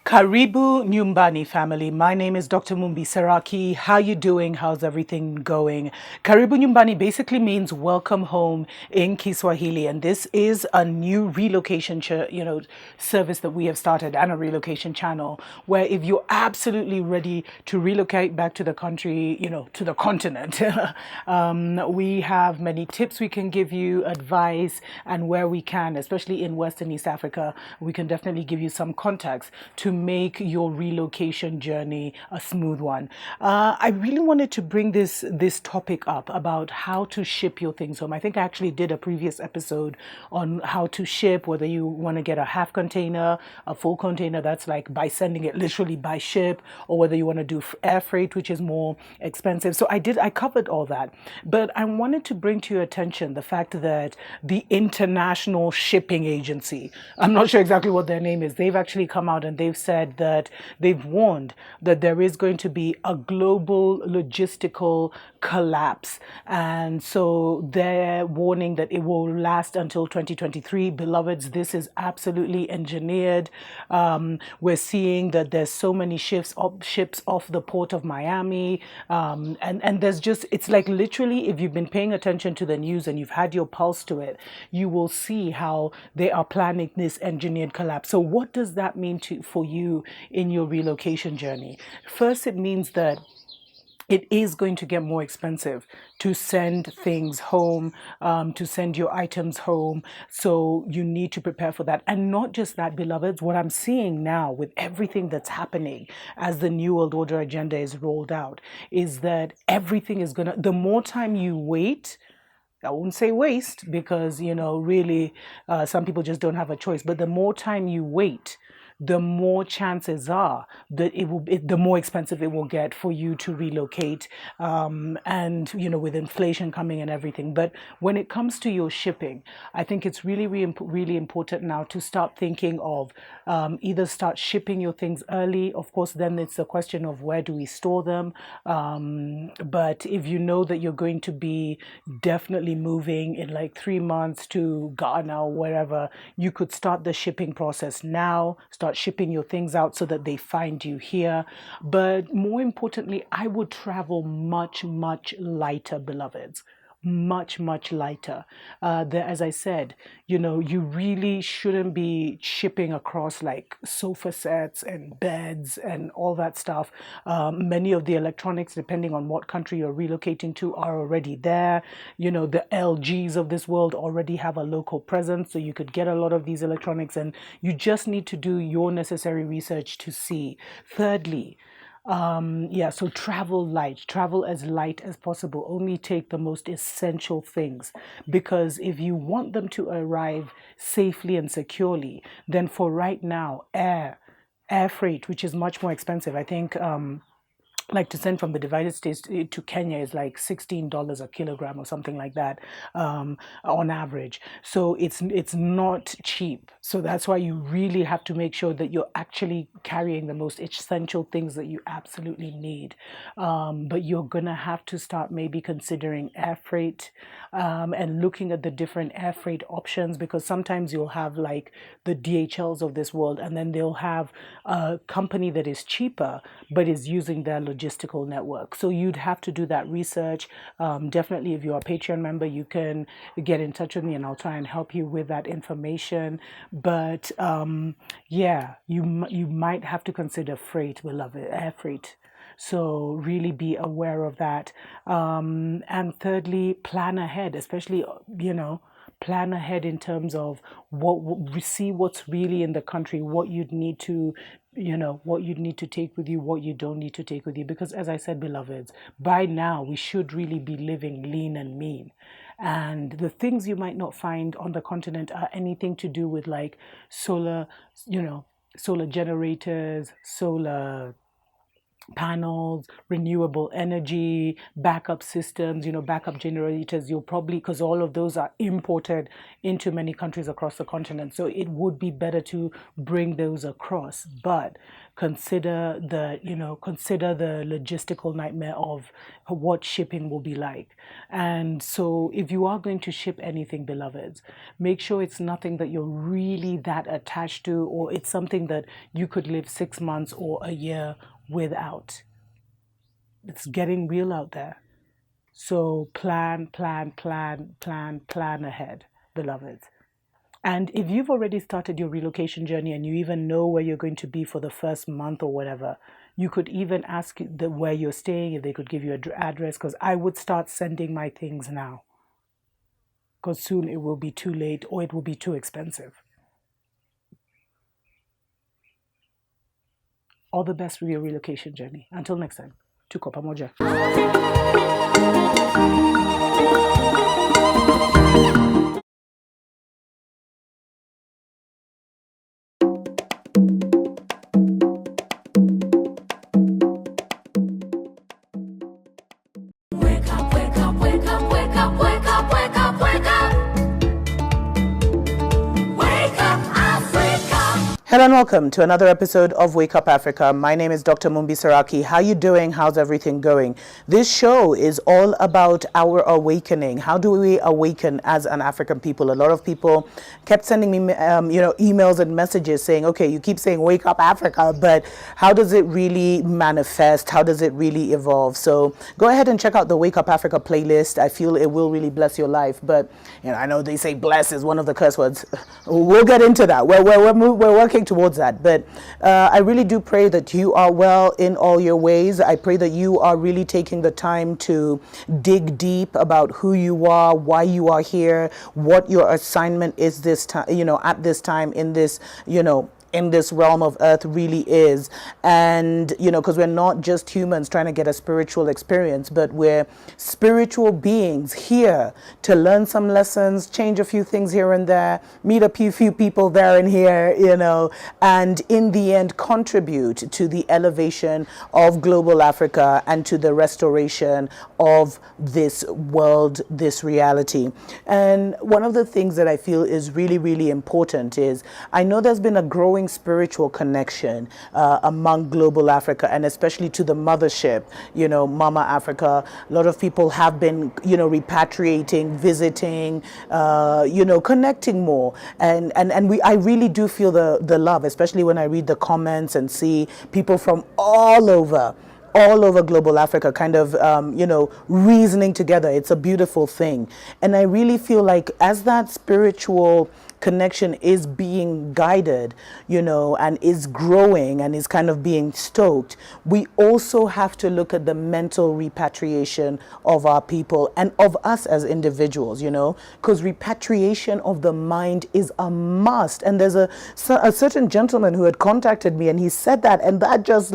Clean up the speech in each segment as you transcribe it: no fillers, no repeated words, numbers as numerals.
Karibu Nyumbani family. My name is Dr. Mumbi Saraki. How you doing? How's everything going? Karibu Nyumbani basically means welcome home in Kiswahili, and this is a new relocation, service that we have started, and a relocation channel where if you're absolutely ready to relocate back to the country, to the continent, we have many tips we can give you, advice, and where we can, especially in West and East Africa, we can definitely give you some context to make your relocation journey a smooth one. I really wanted to bring this topic up about how to ship your things home. I think I actually did a previous episode on how to ship, whether you want to get a half container, a full container, that's like by sending it literally by ship, or whether you want to do air freight, which is more expensive. So I covered all that. But I wanted to bring to your attention the fact that the International Shipping Agency, I'm not sure exactly what their name is, they've actually come out and they've said that they've warned that there is going to be a global logistical collapse. And so they're warning that it will last until 2023. Beloveds, this is absolutely engineered. We're seeing that there's so many ships off the port of Miami. And there's just, it's like literally, if you've been paying attention to the news and you've had your pulse to it, you will see how they are planning this engineered collapse. So what does that mean for you in your relocation journey? First, it means that it is going to get more expensive to send things home, to send your items home. So you need to prepare for that. And not just that, beloveds, what I'm seeing now with everything that's happening as the New World Order agenda is rolled out is that everything is going to, the more time you wait, I won't say waste because, really, some people just don't have a choice. But the more time you wait, the more chances are that the more expensive it will get for you to relocate. And, with inflation coming and everything. But when it comes to your shipping, I think it's really, really, really important now to start thinking of either start shipping your things early. Of course, then it's a question of where do we store them. But if you know that you're going to be definitely moving in like 3 months to Ghana or wherever, you could start the shipping process now, start shipping your things out so that they find you here. But more importantly, I would travel much, much lighter, beloveds. Much, much lighter. As I said, you really shouldn't be shipping across like sofa sets and beds and all that stuff. Many of the electronics, depending on what country you're relocating to, are already there. The LGs of this world already have a local presence, so you could get a lot of these electronics, and you just need to do your necessary research to see. Thirdly, so travel as light as possible. Only take the most essential things, because if you want them to arrive safely and securely, then for right now, air freight, which is much more expensive. I think like to send from the Divided States to Kenya is like $16 a kilogram or something like that, on average. So it's not cheap. So that's why you really have to make sure that you're actually carrying the most essential things that you absolutely need. But you're gonna have to start maybe considering air freight, and looking at the different air freight options, because sometimes you'll have like the DHLs of this world, and then they'll have a company that is cheaper but is using their logistical network. So you'd have to do that research. Definitely, if you're a Patreon member, you can get in touch with me and I'll try and help you with that information. But you might have to consider freight, beloved, air freight. So really be aware of that. And thirdly, plan ahead, especially, plan ahead in terms of see what's really in the country, what you'd need to what you need to take with you, what you don't need to take with you. Because as I said, beloveds, by now we should really be living lean and mean. And the things you might not find on the continent are anything to do with like solar, solar generators, solar panels, renewable energy, backup systems, backup generators. You'll probably, because all of those are imported into many countries across the continent. So it would be better to bring those across. But consider the logistical nightmare of what shipping will be like. And so if you are going to ship anything, beloveds, make sure it's nothing that you're really that attached to, or it's something that you could live 6 months or a year without. It's getting real out there. So plan ahead, beloveds. And if you've already started your relocation journey and you even know where you're going to be for the first month or whatever, you could even ask where you're staying, if they could give you an address, because I would start sending my things now. Because soon it will be too late or it will be too expensive. All the best with your relocation journey. Until next time, tuko pamoja. Hello and welcome to another episode of Wake Up Africa. My name is Dr. Mumbi Saraki. How you doing? How's everything going? This show is all about our awakening. How do we awaken as an African people? A lot of people kept sending me, emails and messages saying, okay, you keep saying Wake Up Africa, but how does it really manifest? How does it really evolve? So go ahead and check out the Wake Up Africa playlist. I feel it will really bless your life. But I know they say bless is one of the curse words. We'll get into that. We're working towards that, but I really do pray that you are well in all your ways. I pray that you are really taking the time to dig deep about who you are, why you are here, what your assignment is this time, at this time in this, in this realm of earth really is. And because we're not just humans trying to get a spiritual experience, but we're spiritual beings here to learn some lessons, change a few things here and there, meet a few people there and here, and in the end contribute to the elevation of global Africa and to the restoration of this world, this reality. And one of the things that I feel is really, really important is I know there's been a growing spiritual connection among global Africa, and especially to the mothership, Mama Africa. A lot of people have been, repatriating, visiting, connecting more. And I really do feel the love, especially when I read the comments and see people from all over global Africa kind of, reasoning together. It's a beautiful thing. And I really feel like as that spiritual connection is being guided, and is growing and is kind of being stoked, we also have to look at the mental repatriation of our people and of us as individuals, because repatriation of the mind is a must. And there's a certain gentleman who had contacted me and he said that, and that just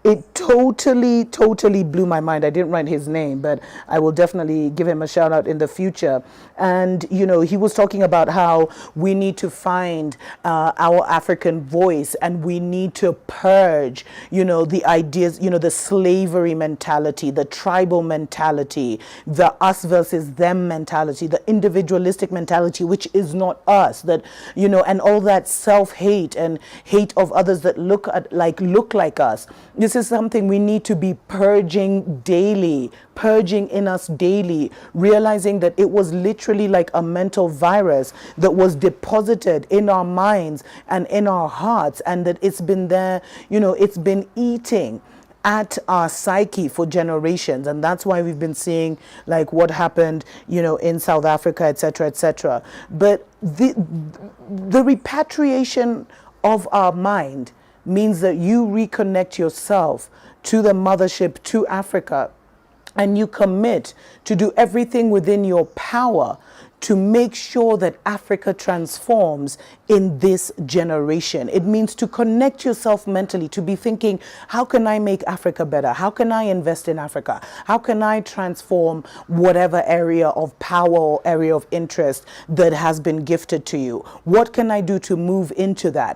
it totally blew my mind. I didn't write his name, but I will definitely give him a shout out in the future. And, he was talking about how we need to find our African voice, and we need to purge, the ideas, the slavery mentality, the tribal mentality, the us versus them mentality, the individualistic mentality, which is not us, that, and all that self-hate and hate of others that look like us. This is something we need to be purging daily, purging in us daily, realizing that it was literally like a mental virus that was deposited in our minds and in our hearts, and that it's been there, it's been eating at our psyche for generations. And that's why we've been seeing what happened, in South Africa, etc., etc. But the repatriation of our mind means that you reconnect yourself to the mothership, to Africa, and you commit to do everything within your power to make sure that Africa transforms in this generation. It means to connect yourself mentally, to be thinking, how can I make Africa better? How can I invest in Africa? How can I transform whatever area of power or area of interest that has been gifted to you? What can I do to move into that?